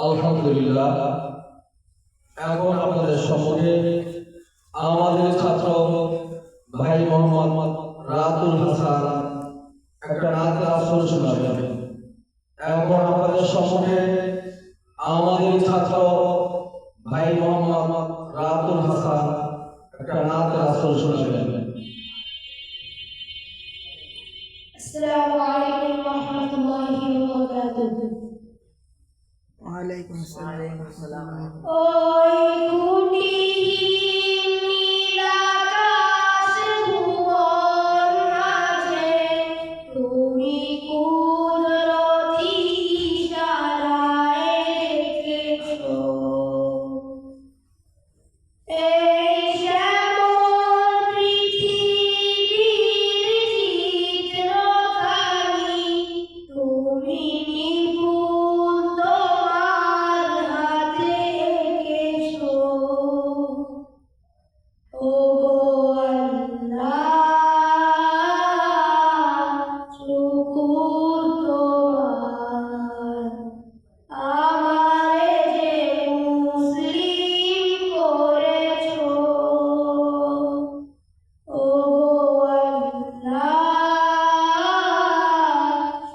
আলহামদুলিল্লাহ। এখন আপনাদের সম্মুখে আমাদের ছাত্র ভাই মোহাম্মদ রাতুল হাসান একটা নাতের আসর শোনাবেন। এখন আপনাদের সম্মুখে আমাদের ছাত্র ভাই মোহাম্মদ রাতুল হাসান একটা নাতের আসর শোনাবেন। আসসালামু আলাইকুম ওয়া রাহমাতুল্লাহি ওয়া বারাকাতুহু। ওয়া আলাইকুম আসসালাম। ওই কুটিহীন নীলাকাশ ভুবন মাঝে তুমি কুদরতি ইশারায় রেখেছো এই শ্যামল পৃথিবীর চিত্রখানি, তুমি নিপুণ তোমার হাতে এঁকেছো। ওগো আল্লাহ, শুকর তোমার, আমারে যে মুসলিম করেছো। ওগো আল্লাহ,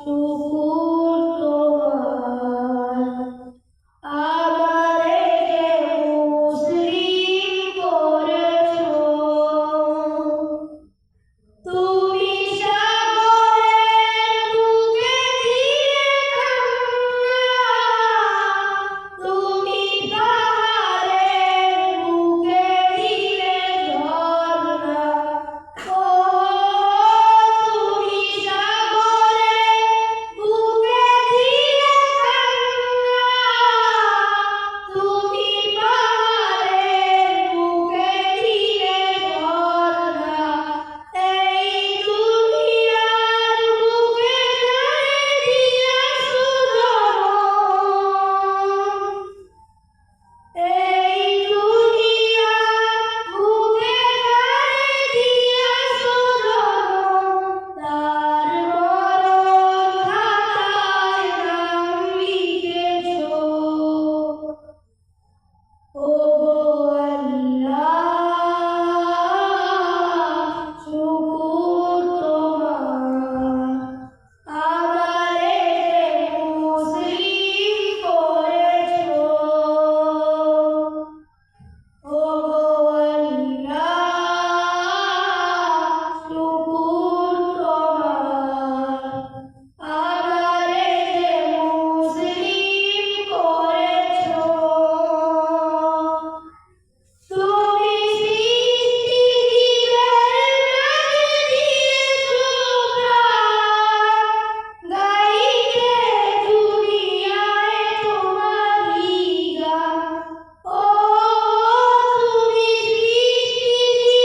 শুকর তোমার, আমারে যে মুসলিম করেছো। তুমি সাগরের বুকে দিলে কান্না, তুমি পাহাড়ের বুকে দিলে ঝরনা। ও তুমি সাগরের বুকে দিলে কান্না, তুমি পাহাড়ের বুকে দিলে ঝরনা। এই দুনিয়ার বুকে জানে দিয়াছো জনম, এই দুনিয়ার বুকে জানে দিয়াছো জনম। তার মরণ খাতায় নাম লিখেছো। ওগো আল্লাহ, শুকর তোমার, আমারে যে মুসলিম করেছো। ওগো আল্লাহ, শুকর তোমার, আমারে যে মুসলিম করেছো। তুমি সৃষ্টিজীবের মাঝে দিয়েছো প্রাণ, গাইতে দুনিয়ায় তোমারই গান। ও তুমি সৃষ্টিজীবের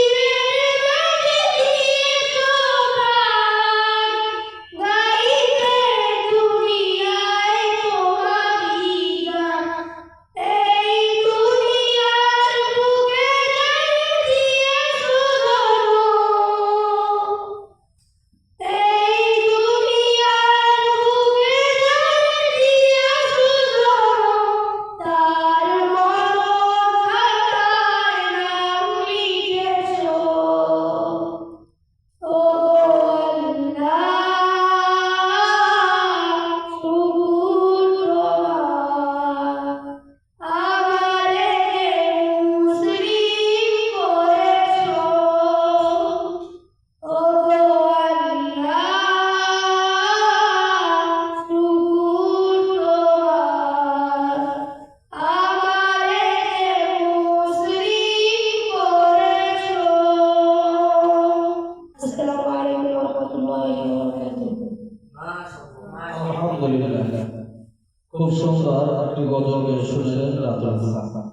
মাঝে দিয়েছো প্রাণ, গাইতে দুনিয়ায় তোমারই গান। এই দুনিয়ার বুকে জানে দিয়েছো জনম, এই দুনিয়ার বুকে জানে দিয়েছো জনম। তার মরণ খাতায় নাম লিখেছো। ওগো আল্লাহ, শুকর তোমার, আমারে যে মুসলিম করেছো। ওগো আল্লাহ, শুকর তোমার, আমারে যে মুসলিম করেছো। আসসালামু আলাইকুম ওয়া রাহমাতুল্লাহি ওয়া বারাকাতুহু। আলহামদুলিল্লাহ। খুব সুন্দর একটি গজল শুনলেন রাতুল হাসান।